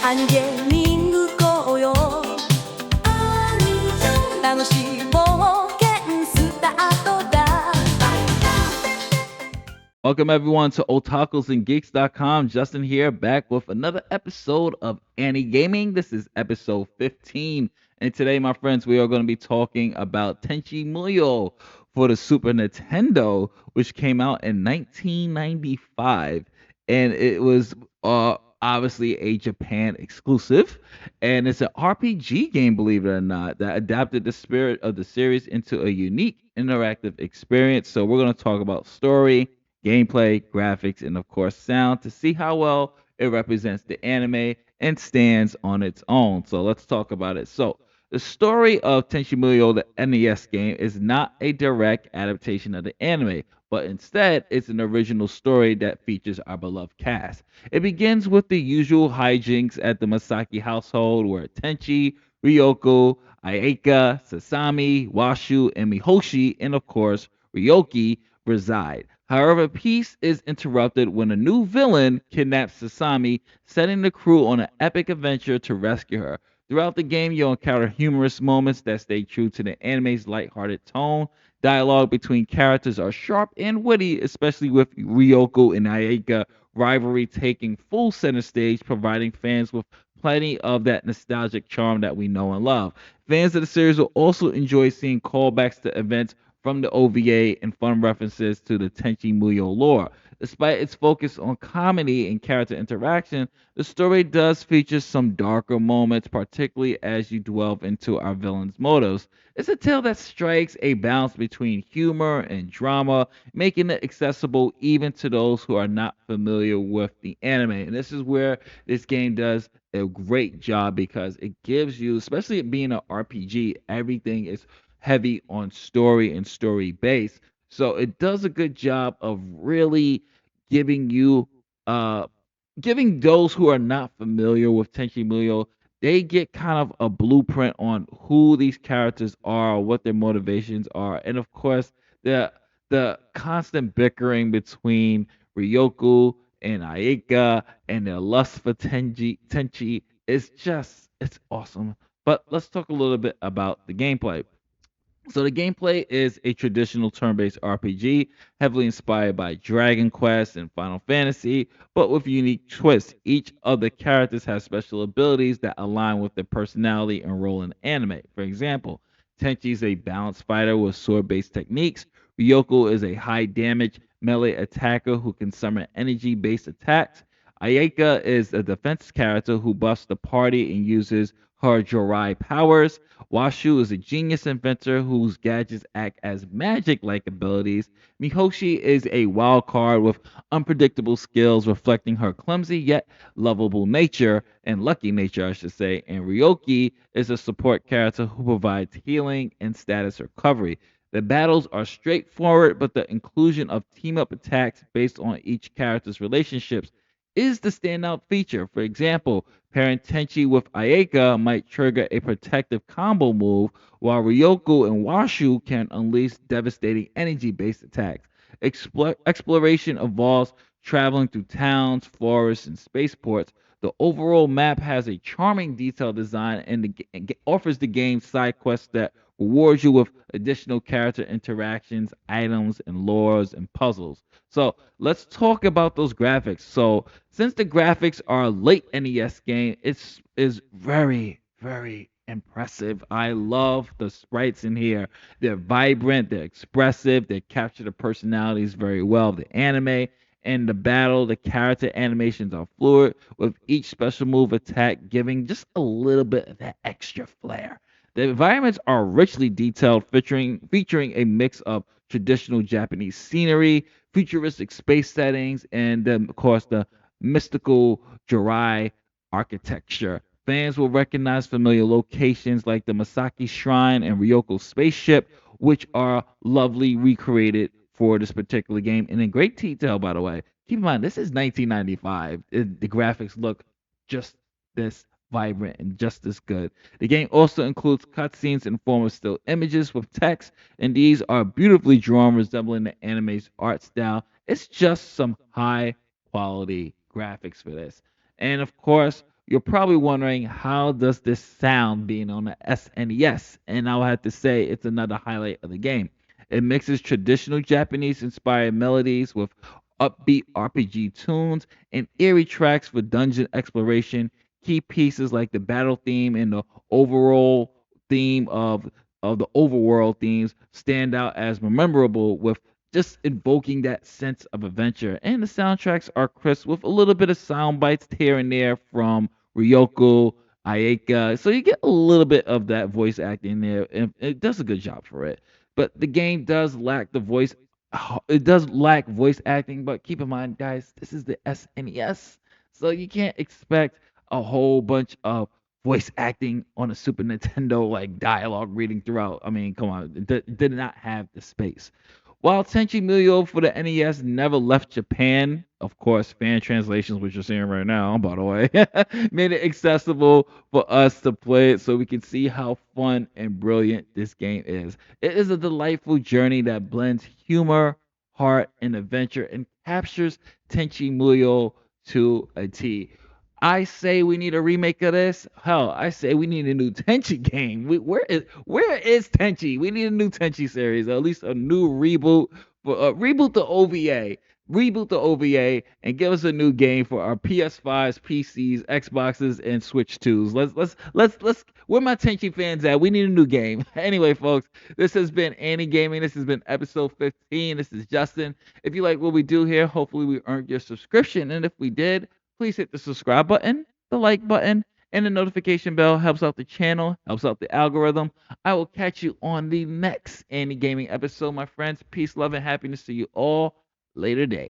アニゲーミング紅葉楽しい冒険スタートだ Welcome everyone to otakusandgeeks.com. Justin here, back with another episode of Annie Gaming. This is episode 15. And today, my friends, we are going to be talking about Tenchi Muyo for the Super Nintendo, which came out in 1995. And it was obviously a Japan exclusive. And it's an RPG game, believe it or not, that adapted the spirit of the series into a unique interactive experience. So we're going to talk about story, gameplay, graphics, and of course sound to see how well it represents the anime and stands on its own. So let's talk about it. So the story of Tenchi Muyo, the NES game, is not a direct adaptation of the anime, but instead it's an original story that features our beloved cast. It begins with the usual hijinks at the Masaki household where Tenchi, Ryoko, Ayaka, Sasami, Washu, and Mihoshi, and of course Ryoki reside. However, peace is interrupted when a new villain kidnaps Sasami, setting the crew on an epic adventure to rescue her. Throughout the game, you'll encounter humorous moments that stay true to the anime's lighthearted tone. Dialogue between characters are sharp and witty, especially with Ryoko and Ayaka rivalry taking full center stage, providing fans with plenty of that nostalgic charm that we know and love. Fans of the series will also enjoy seeing callbacks to events from the OVA and fun references to the Tenchi Muyo lore. Despite its focus on comedy and character interaction, the story does feature some darker moments, particularly as you delve into our villain's motives. It's a tale that strikes a balance between humor and drama, making it accessible even to those who are not familiar with the anime. And this is where this game does a great job because it gives you, especially it being an RPG, everything is heavy on story and story base. So it does a good job of really giving you uh giving those who are not familiar with Tenchi Muyo, they get kind of a blueprint on who these characters are, what their motivations are, and of course the constant bickering between Ryoku and Ayaka and their lust for Tenchi is just it's awesome. But let's talk a little bit about the gameplay. So the gameplay is a traditional turn-based RPG, heavily inspired by Dragon Quest and Final Fantasy, but with unique twists. Each of the characters has special abilities that align with their personality and role in anime. For example, Tenchi is a balanced fighter with sword-based techniques. Ryoko is a high-damage melee attacker who can summon energy-based attacks. Ayaka is a defense character who buffs the party and uses her Jorai powers. Washu is a genius inventor whose gadgets act as magic like abilities. Mihoshi is a wild card with unpredictable skills, reflecting her clumsy yet lovable nature and lucky nature, I should say. And Ryoki is a support character who provides healing and status recovery. The battles are straightforward, but the inclusion of team up attacks based on each character's relationships is the standout feature. For example, pairing Tenchi with Ayaka might trigger a protective combo move, while Ryoku and Washu can unleash devastating energy based attacks. Exploration involves traveling through towns, forests, and spaceports. The overall map has a charming detailed design and offers the game side quests that rewards you with additional character interactions, items, and lores and puzzles. So let's talk about those graphics. So since the graphics are a late NES game, it's is very impressive. I love the sprites in here. They're vibrant, they're expressive, they capture the personalities very well. The anime and the battle, the character animations are fluid, with each special move attack giving just a little bit of that extra flair. The environments are richly detailed, featuring a mix of traditional Japanese scenery, futuristic space settings, and of course the mystical Jirai architecture. Fans will recognize familiar locations like the Masaki Shrine and Ryoko spaceship, which are lovely recreated for this particular game and in great detail, by the way. Keep in mind, this is 1995. The graphics look just this vibrant and just as good. The game also includes cutscenes in form of still images with text, and these are beautifully drawn, resembling the anime's art style. It's just some high quality graphics for this. And of course, You're probably wondering, how does this sound being on the SNES? And I'll have to say it's another highlight of the game. It mixes traditional Japanese inspired melodies with upbeat RPG tunes and eerie tracks for dungeon exploration. Key pieces like the battle theme and the overall theme of the overworld themes stand out as memorable, with just invoking that sense of adventure. And the soundtracks are crisp with a little bit of sound bites here and there from Ryoko Ayeka. So you get a little bit of that voice acting there, and it does a good job for it. But the game does lack the voice. It does lack voice acting, but keep in mind, guys, this is the SNES, so you can't expect a whole bunch of voice acting on a Super Nintendo, like dialogue reading throughout. I mean, come on, it did not have the space. While Tenchi Muyo for the NES never left Japan, of course, fan translations, which you're seeing right now, by the way, made it accessible for us to play it so we can see how fun and brilliant this game is. It is a delightful journey that blends humor, heart, and adventure and captures Tenchi Muyo to a T. I say we need a remake of this. Hell, I say we need a new Tenchi game. Where is Tenchi? We need a new Tenchi series, or at least a new reboot. For reboot the OVA, reboot the OVA, and give us a new game for our PS5s, PCs, Xboxes, and Switch 2s. Let's. Where my Tenchi fans at? We need a new game. Anyway, folks, this has been Annie Gaming. This has been episode 15. This is Justin. If you like what we do here, hopefully we earned your subscription, and if we did, please hit the subscribe button, the like button, and the notification bell. Helps out the channel, helps out the algorithm. I will catch you on the next Andy Gaming episode, my friends. Peace, love, and happiness to you all. Later day.